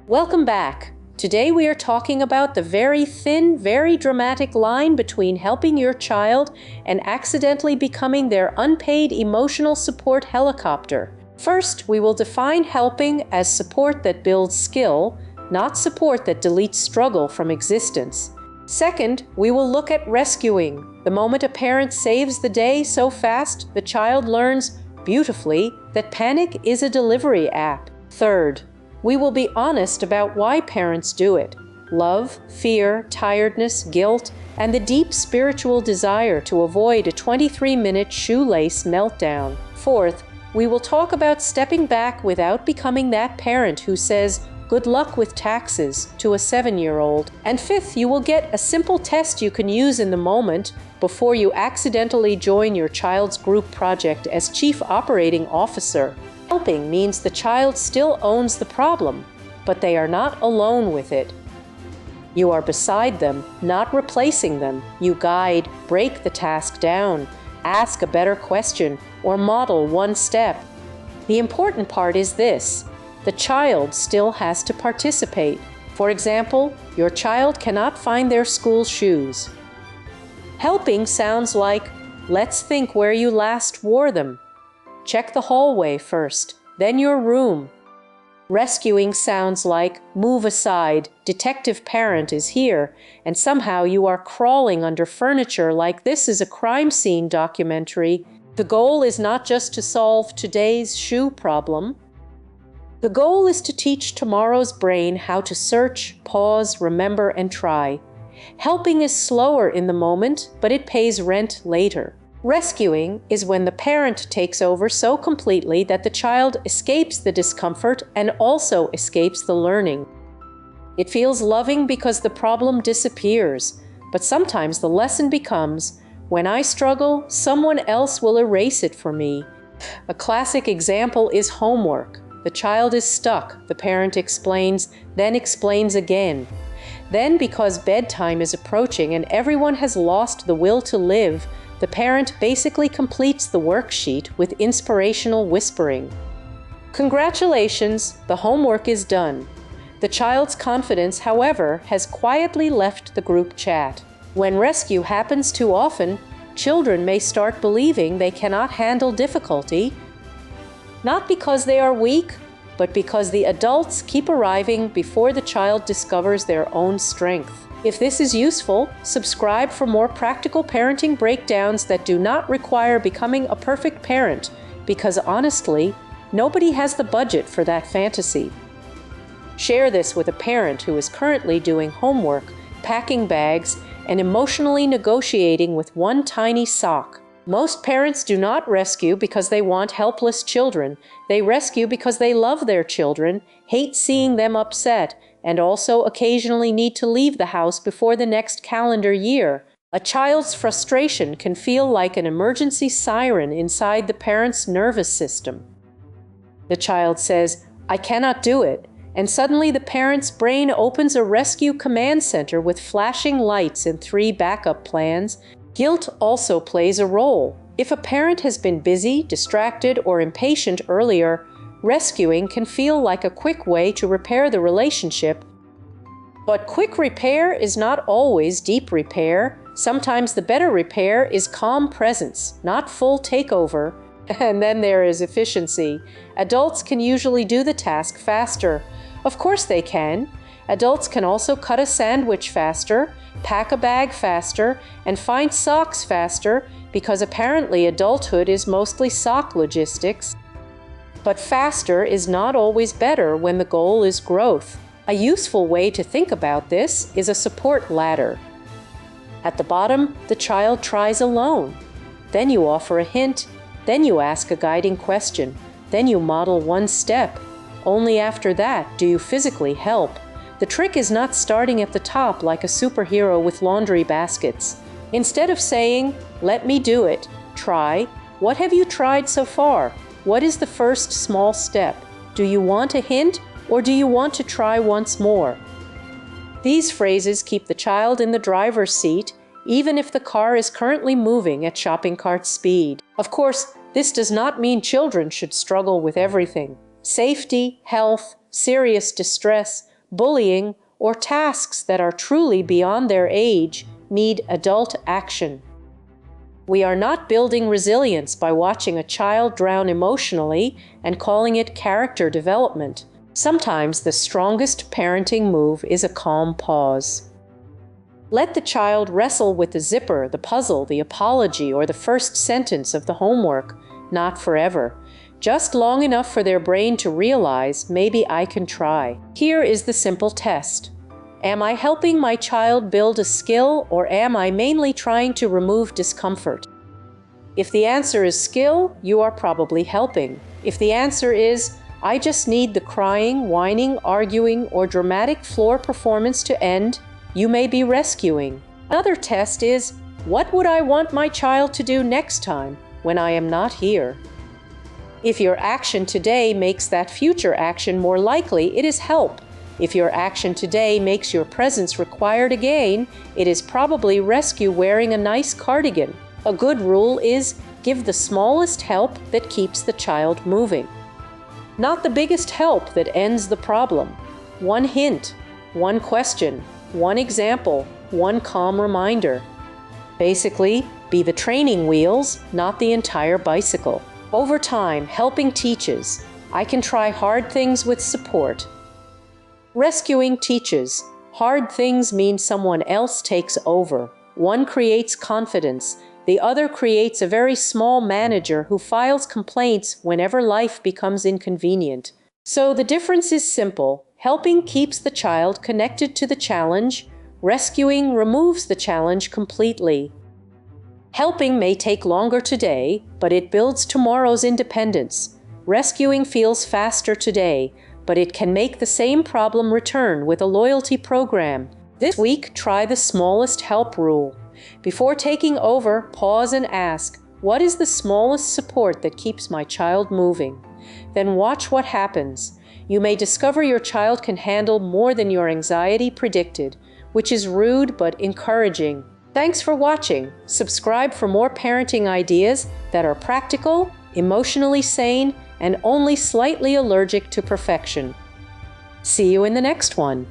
Welcome back. Today we are talking about the very thin, very dramatic line between helping your child and accidentally becoming their unpaid emotional support helicopter. First, we will define helping as support that builds skill, not support that deletes struggle from existence. Second, we will look at rescuing. The moment a parent saves the day so fast, the child learns, beautifully, that panic is a delivery app. Third, we will be honest about why parents do it. Love, fear, tiredness, guilt, and the deep spiritual desire to avoid a 23-minute shoelace meltdown. Fourth, we will talk about stepping back without becoming that parent who says, "Good luck with taxes," to a 7-year-old. And fifth, you will get a simple test you can use in the moment before you accidentally join your child's group project as Chief Operating Officer. Helping means the child still owns the problem, but they are not alone with it. You are beside them, not replacing them. You guide, break the task down, ask a better question, or model one step. The important part is this: the child still has to participate. For example, your child cannot find their school shoes. Helping sounds like, "Let's think where you last wore them. Check the hallway first, then your room." Rescuing sounds like, "Move aside, detective parent is here," and somehow you are crawling under furniture like this is a crime scene documentary. The goal is not just to solve today's shoe problem. The goal is to teach tomorrow's brain how to search, pause, remember, and try. Helping is slower in the moment, but it pays rent later. Rescuing is when the parent takes over so completely that the child escapes the discomfort and also escapes the learning. It feels loving because the problem disappears, but sometimes the lesson becomes, when I struggle, someone else will erase it for me. A classic example is homework. The child is stuck, the parent explains, then explains again. Then, because bedtime is approaching and everyone has lost the will to live, the parent basically completes the worksheet with inspirational whispering. Congratulations, the homework is done. The child's confidence, however, has quietly left the group chat. When rescue happens too often, children may start believing they cannot handle difficulty, not because they are weak, but because the adults keep arriving before the child discovers their own strength. If this is useful, subscribe for more practical parenting breakdowns that do not require becoming a perfect parent, because honestly, nobody has the budget for that fantasy. Share this with a parent who is currently doing homework, packing bags, and emotionally negotiating with one tiny sock. Most parents do not rescue because they want helpless children. They rescue because they love their children, hate seeing them upset, and also occasionally need to leave the house before the next calendar year. A child's frustration can feel like an emergency siren inside the parent's nervous system. The child says, "I cannot do it," and suddenly the parent's brain opens a rescue command center with flashing lights and 3 backup plans. Guilt also plays a role. If a parent has been busy, distracted, or impatient earlier, rescuing can feel like a quick way to repair the relationship. But quick repair is not always deep repair. Sometimes the better repair is calm presence, not full takeover. And then there is efficiency. Adults can usually do the task faster. Of course they can. Adults can also cut a sandwich faster, pack a bag faster, and find socks faster, because apparently adulthood is mostly sock logistics. But faster is not always better when the goal is growth. A useful way to think about this is a support ladder. At the bottom, the child tries alone. Then you offer a hint. Then you ask a guiding question. Then you model one step. Only after that do you physically help. The trick is not starting at the top like a superhero with laundry baskets. Instead of saying, "Let me do it," try, "What have you tried so far? What is the first small step? Do you want a hint, or do you want to try once more?" These phrases keep the child in the driver's seat, even if the car is currently moving at shopping cart speed. Of course, this does not mean children should struggle with everything. Safety, health, serious distress, bullying, or tasks that are truly beyond their age need adult action. We are not building resilience by watching a child drown emotionally and calling it character development. Sometimes the strongest parenting move is a calm pause. Let the child wrestle with the zipper, the puzzle, the apology, or the first sentence of the homework, not forever. Just long enough for their brain to realize, maybe I can try. Here is the simple test. Am I helping my child build a skill, or am I mainly trying to remove discomfort? If the answer is skill, you are probably helping. If the answer is, I just need the crying, whining, arguing, or dramatic floor performance to end, you may be rescuing. Another test is, what would I want my child to do next time when I am not here? If your action today makes that future action more likely, it is help. If your action today makes your presence required again, it is probably rescue wearing a nice cardigan. A good rule is give the smallest help that keeps the child moving. Not the biggest help that ends the problem. One hint, one question, one example, one calm reminder. Basically, be the training wheels, not the entire bicycle. Over time, helping teaches. I can try hard things with support. Rescuing teaches. Hard things mean someone else takes over. One creates confidence. The other creates a very small manager who files complaints whenever life becomes inconvenient. So the difference is simple. Helping keeps the child connected to the challenge. Rescuing removes the challenge completely. Helping may take longer today, but it builds tomorrow's independence. Rescuing feels faster today, but it can make the same problem return with a loyalty program. This week, try the smallest help rule. Before taking over, pause and ask, what is the smallest support that keeps my child moving? Then watch what happens. You may discover your child can handle more than your anxiety predicted, which is rude but encouraging. Thanks for watching. Subscribe for more parenting ideas that are practical, emotionally sane, and only slightly allergic to perfection. See you in the next one.